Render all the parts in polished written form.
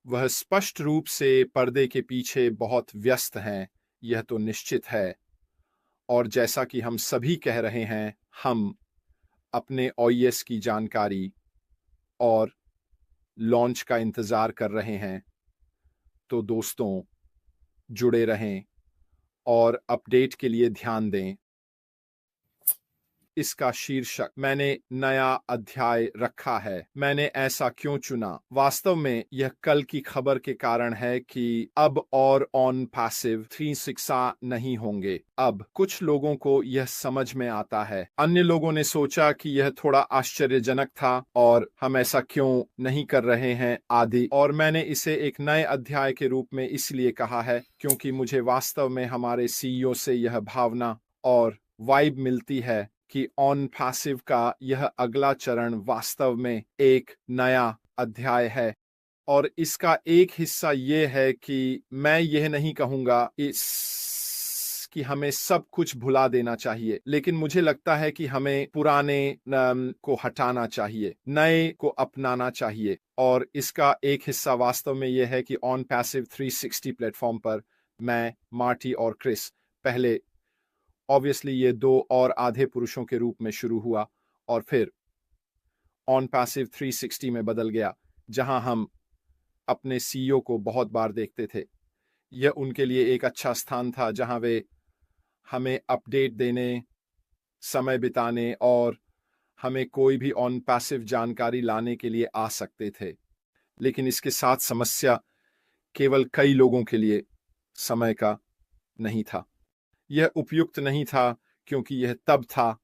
वह स्पष्ट रूप से पर्दे के पीछे बहुत व्यस्त हैं, यह तो निश्चित है। और जैसा कि हम सभी कह रहे हैं, हम अपने ओएस की जानकारी और लॉन्च का इंतज़ार कर रहे हैं। तो दोस्तों, जुड़े रहें और अपडेट के लिए ध्यान दें। इसका शीर्षक मैंने नया अध्याय रखा है। मैंने ऐसा क्यों चुना? वास्तव में यह कल की खबर के कारण है कि अब और ऑन पैसिव 3 नहीं होंगे। अब कुछ लोगों को यह समझ में आता है। अन्य लोगों ने सोचा कि यह थोड़ा आश्चर्यजनक था और हम ऐसा क्यों नहीं कर रहे हैं आदि। और मैंने इसे एक नए अध्याय के रूप में इसलिए कहा है क्योंकि मुझे वास्तव में हमारे सीईओ से यह भावना और वाइब मिलती है कि ऑन पैसिव का यह अगला चरण वास्तव में एक नया अध्याय है। और इसका एक हिस्सा ये है कि मैं यह नहीं कहूँगा कि हमें सब कुछ भुला देना चाहिए, लेकिन मुझे लगता है कि हमें पुराने को हटाना चाहिए, नए को अपनाना चाहिए। और इसका एक हिस्सा वास्तव में यह है कि ऑन पैसिव 360 प्लेटफॉर्म पर मैं, मार्टी और क्रिस, पहले ऑब्वियसली ये 2 और आधे पुरुषों के रूप में शुरू हुआ और फिर ऑन पैसिव 360 में बदल गया, जहां हम अपने सीईओ को बहुत बार देखते थे। यह उनके लिए एक अच्छा स्थान था जहां वे हमें अपडेट देने, समय बिताने और हमें कोई भी ऑन पैसिव जानकारी लाने के लिए आ सकते थे। लेकिन इसके साथ समस्या केवल कई लोगों के लिए समय का नहीं था। यह उपयुक्त नहीं था क्योंकि यह तब था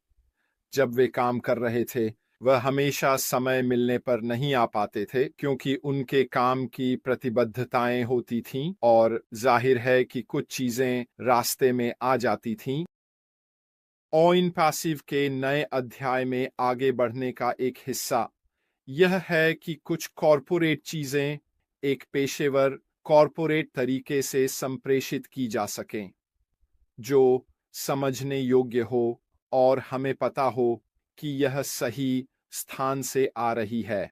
जब वे काम कर रहे थे। वह हमेशा समय मिलने पर नहीं आ पाते थे क्योंकि उनके काम की प्रतिबद्धताएं होती थीं और जाहिर है कि कुछ चीजें रास्ते में आ जाती थीं। ऑन पैसिव के नए अध्याय में आगे बढ़ने का एक हिस्सा यह है कि कुछ कॉरपोरेट चीजें एक पेशेवर कॉरपोरेट तरीके से संप्रेषित की जा सकें, जो समझने योग्य हो और हमें पता हो कि यह सही स्थान से आ रही है।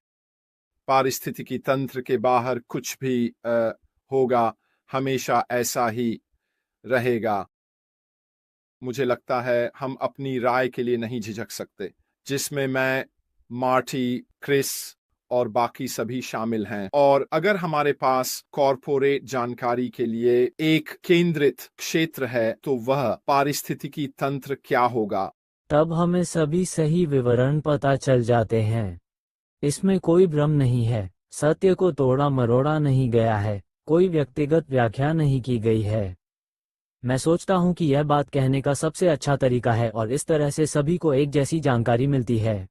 पारिस्थितिकी तंत्र के बाहर कुछ भी होगा, हमेशा ऐसा ही रहेगा। मुझे लगता है हम अपनी राय के लिए नहीं झिझक सकते, जिसमें मैं, मार्टी, क्रिस और बाकी सभी शामिल हैं। और अगर हमारे पास कॉरपोरेट जानकारी के लिए एक केंद्रित क्षेत्र है, तो वह पारिस्थितिकी तंत्र क्या होगा? तब हमें सभी सही विवरण पता चल जाते हैं। इसमें कोई भ्रम नहीं है, सत्य को तोड़ा मरोड़ा नहीं गया है, कोई व्यक्तिगत व्याख्या नहीं की गई है। मैं सोचता हूं कि यह बात कहने का सबसे अच्छा तरीका है और इस तरह से सभी को एक जैसी जानकारी मिलती है।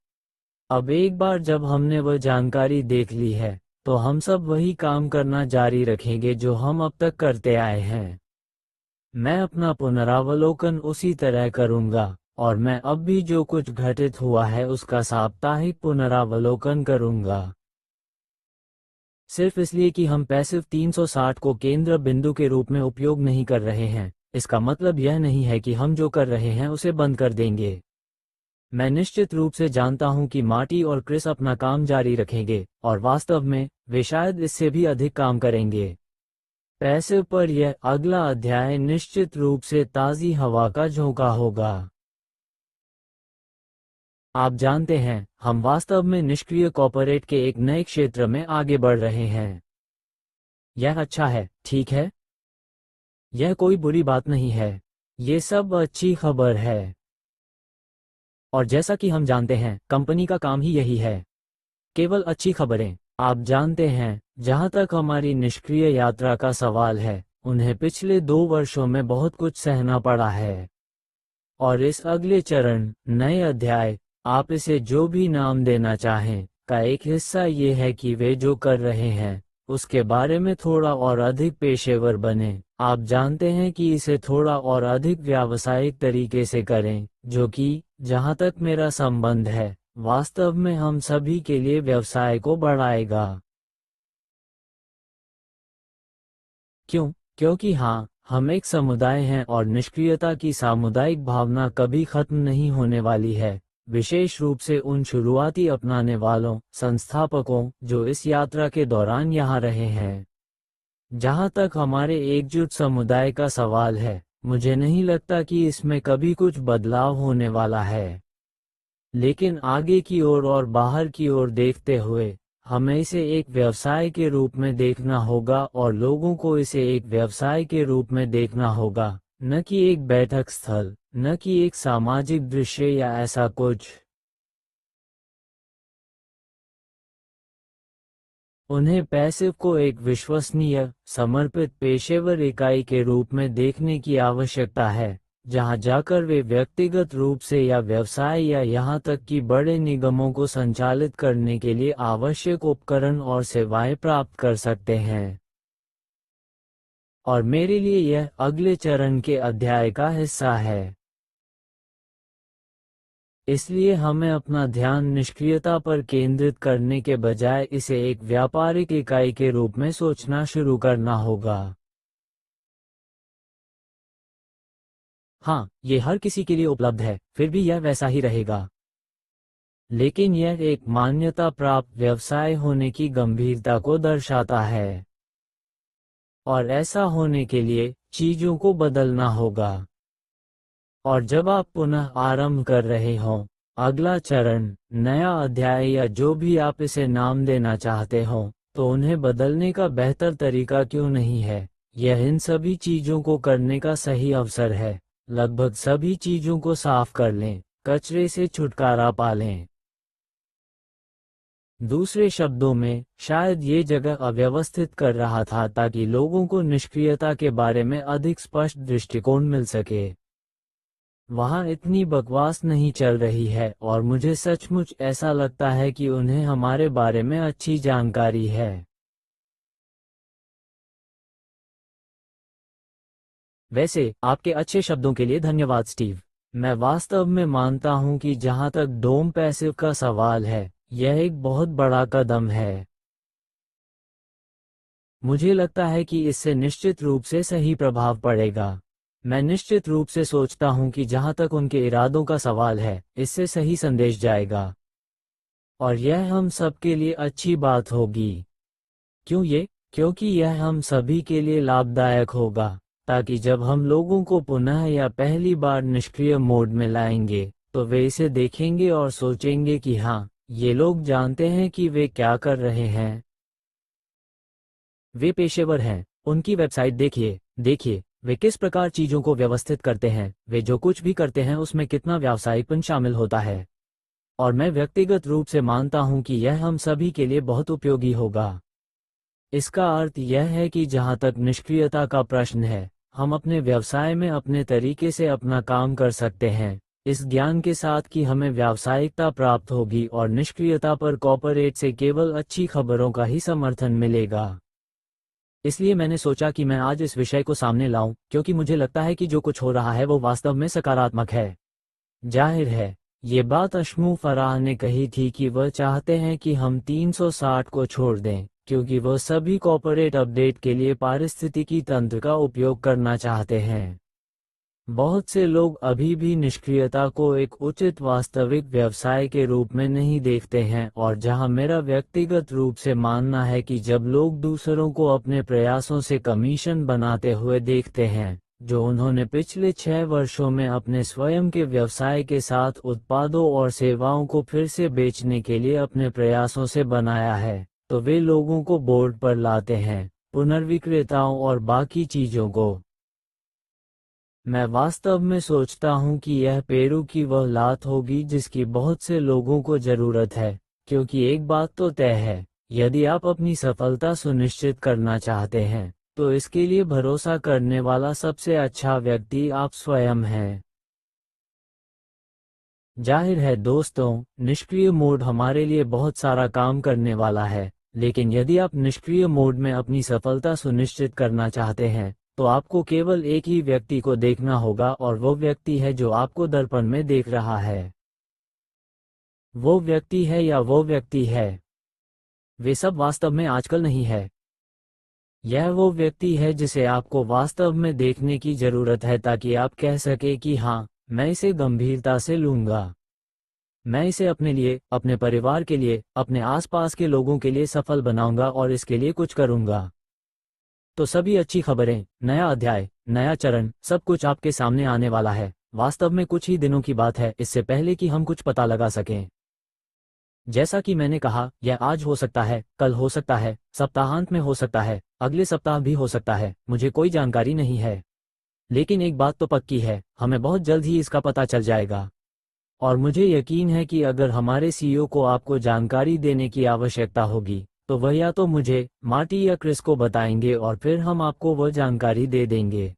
अब एक बार जब हमने वह जानकारी देख ली है, तो हम सब वही काम करना जारी रखेंगे जो हम अब तक करते आए हैं। मैं अपना पुनरावलोकन उसी तरह करूंगा और मैं अब भी जो कुछ घटित हुआ है उसका साप्ताहिक पुनरावलोकन करूंगा। सिर्फ इसलिए कि हम पैसिव 360 को केंद्र बिंदु के रूप में उपयोग नहीं कर रहे हैं, इसका मतलब यह नहीं है कि हम जो कर रहे हैं उसे बंद कर देंगे। मैं निश्चित रूप से जानता हूं कि मार्टी और क्रिस अपना काम जारी रखेंगे और वास्तव में वे शायद इससे भी अधिक काम करेंगे। पैसिव पर यह अगला अध्याय निश्चित रूप से ताज़ी हवा का झोंका होगा। आप जानते हैं, हम वास्तव में निष्क्रिय कॉर्पोरेट के एक नए क्षेत्र में आगे बढ़ रहे हैं। यह अच्छा है, ठीक है? यह कोई बुरी बात नहीं है, ये सब अच्छी खबर है। और जैसा कि हम जानते हैं, कंपनी का काम ही यही है, केवल अच्छी खबरें। आप जानते हैं, जहां तक हमारी निष्क्रिय यात्रा का सवाल है, उन्हें पिछले 2 वर्षों में बहुत कुछ सहना पड़ा है। और इस अगले चरण, नए अध्याय, आप इसे जो भी नाम देना चाहें, का एक हिस्सा ये है कि वे जो कर रहे हैं उसके बारे में थोड़ा और अधिक पेशेवर बने। आप जानते हैं कि इसे थोड़ा और अधिक व्यावसायिक तरीके से करें, जो कि, जहां तक मेरा संबंध है, वास्तव में हम सभी के लिए व्यवसाय को बढ़ाएगा। क्यों? क्योंकि हाँ, हम एक समुदाय हैं और निष्क्रियता की सामुदायिक भावना कभी खत्म नहीं होने वाली है। विशेष रूप से उन शुरुआती अपनाने वालों, संस्थापकों जो इस यात्रा के दौरान यहाँ रहे हैं। जहाँ तक हमारे एकजुट समुदाय का सवाल है, मुझे नहीं लगता कि इसमें कभी कुछ बदलाव होने वाला है। लेकिन आगे की ओर और बाहर की ओर देखते हुए, हमें इसे एक व्यवसाय के रूप में देखना होगा और लोगों को इसे एक व्यवसाय के रूप में देखना होगा, न कि एक बैठक स्थल, न कि एक सामाजिक दृश्य या ऐसा कुछ। उन्हें पैसिव को एक विश्वसनीय, समर्पित पेशेवर इकाई के रूप में देखने की आवश्यकता है, जहां जाकर वे व्यक्तिगत रूप से या व्यवसाय या यहां तक कि बड़े निगमों को संचालित करने के लिए आवश्यक उपकरण और सेवाएं प्राप्त कर सकते हैं। और मेरे लिए यह अगले चरण के अध्याय का हिस्सा है। इसलिए हमें अपना ध्यान निष्क्रियता पर केंद्रित करने के बजाय इसे एक व्यापारिक इकाई के रूप में सोचना शुरू करना होगा। हाँ, ये हर किसी के लिए उपलब्ध है, फिर भी यह वैसा ही रहेगा। लेकिन यह एक मान्यता प्राप्त व्यवसाय होने की गंभीरता को दर्शाता है। और ऐसा होने के लिए चीजों को बदलना होगा। और जब आप पुनः आरंभ कर रहे हों, अगला चरण, नया अध्याय या जो भी आप इसे नाम देना चाहते हो, तो उन्हें बदलने का बेहतर तरीका क्यों नहीं है? यह इन सभी चीजों को करने का सही अवसर है। लगभग सभी चीजों को साफ कर लें, कचरे से छुटकारा पा लें। दूसरे शब्दों में, शायद ये जगह अव्यवस्थित कर रहा था ताकि लोगों को निष्क्रियता के बारे में अधिक स्पष्ट दृष्टिकोण मिल सके। वहाँ इतनी बकवास नहीं चल रही है और मुझे सचमुच ऐसा लगता है कि उन्हें हमारे बारे में अच्छी जानकारी है। वैसे, आपके अच्छे शब्दों के लिए धन्यवाद स्टीव। मैं वास्तव में मानता हूं कि जहां तक डोम पैसिव का सवाल है, यह एक बहुत बड़ा कदम है। मुझे लगता है कि इससे निश्चित रूप से सही प्रभाव पड़ेगा। मैं निश्चित रूप से सोचता हूं कि जहां तक उनके इरादों का सवाल है, इससे सही संदेश जाएगा। और यह हम सब के लिए अच्छी बात होगी। क्यों ये? क्योंकि यह हम सभी के लिए लाभदायक होगा, ताकि जब हम लोगों को पुनः या पहली बार निष्क्रिय मोड में लाएंगे, तो वे इसे देखेंगे और सोचेंगे कि हाँ, ये लोग जानते हैं कि वे क्या कर रहे हैं। वे पेशेवर हैं। उनकी वेबसाइट देखिए, देखिए वे किस प्रकार चीजों को व्यवस्थित करते हैं, वे जो कुछ भी करते हैं उसमें कितना व्यावसायिकपन शामिल होता है। और मैं व्यक्तिगत रूप से मानता हूं कि यह हम सभी के लिए बहुत उपयोगी होगा। इसका अर्थ यह है कि जहां तक निष्क्रियता का प्रश्न है, हम अपने व्यवसाय में अपने तरीके से अपना काम कर सकते हैं, इस ज्ञान के साथ कि हमें व्यावसायिकता प्राप्त होगी और निष्क्रियता पर कॉर्पोरेट से केवल अच्छी खबरों का ही समर्थन मिलेगा। इसलिए मैंने सोचा कि मैं आज इस विषय को सामने लाऊं, क्योंकि मुझे लगता है कि जो कुछ हो रहा है वो वास्तव में सकारात्मक है। जाहिर है, ये बात अशमू फराह ने कही थी कि वह चाहते हैं कि हम 360 को छोड़ दें, क्योंकि वह सभी कॉर्पोरेट अपडेट के लिए पारिस्थितिकी तंत्र का उपयोग करना चाहते हैं। बहुत से लोग अभी भी निष्क्रियता को एक उचित वास्तविक व्यवसाय के रूप में नहीं देखते हैं, और जहां मेरा व्यक्तिगत रूप से मानना है कि जब लोग दूसरों को अपने प्रयासों से कमीशन बनाते हुए देखते हैं, जो उन्होंने पिछले 6 वर्षों में अपने स्वयं के व्यवसाय के साथ उत्पादों और सेवाओं को फिर से बेचने के लिए अपने प्रयासों से बनाया है, तो वे लोगों को बोर्ड पर लाते हैं, पुनर्विक्रेताओं और बाकी चीजों को। मैं वास्तव में सोचता हूं कि यह पेरू की वह लात होगी जिसकी बहुत से लोगों को जरूरत है, क्योंकि एक बात तो तय है, यदि आप अपनी सफलता सुनिश्चित करना चाहते हैं, तो इसके लिए भरोसा करने वाला सबसे अच्छा व्यक्ति आप स्वयं हैं। जाहिर है दोस्तों, निष्क्रिय मोड हमारे लिए बहुत सारा काम करने वाला है, लेकिन यदि आप निष्क्रिय मोड में अपनी सफलता सुनिश्चित करना चाहते हैं, तो आपको केवल एक ही व्यक्ति को देखना होगा, और वो व्यक्ति है जो आपको दर्पण में देख रहा है। वो व्यक्ति है या वो व्यक्ति है, वे सब वास्तव में आजकल नहीं है। यह वो व्यक्ति है जिसे आपको वास्तव में देखने की जरूरत है ताकि आप कह सके कि हाँ, मैं इसे गंभीरता से लूंगा। मैं इसे अपने लिए, अपने परिवार के लिए, अपने आसपास के लोगों के लिए सफल बनाऊंगा और इसके लिए कुछ करूंगा। तो सभी अच्छी खबरें, नया अध्याय, नया चरण, सब कुछ आपके सामने आने वाला है। वास्तव में कुछ ही दिनों की बात है, इससे पहले कि हम कुछ पता लगा सकें। जैसा कि मैंने कहा, यह आज हो सकता है, कल हो सकता है, सप्ताहांत में हो सकता है, अगले सप्ताह भी हो सकता है, मुझे कोई जानकारी नहीं है। लेकिन एक बात तो पक्की है, हमें बहुत जल्द ही इसका पता चल जाएगा। और मुझे यकीन है कि अगर हमारे सीईओ को आपको जानकारी देने की आवश्यकता होगी, तो वह या तो मुझे, मार्टी या क्रिस को बताएंगे और फिर हम आपको वह जानकारी दे देंगे।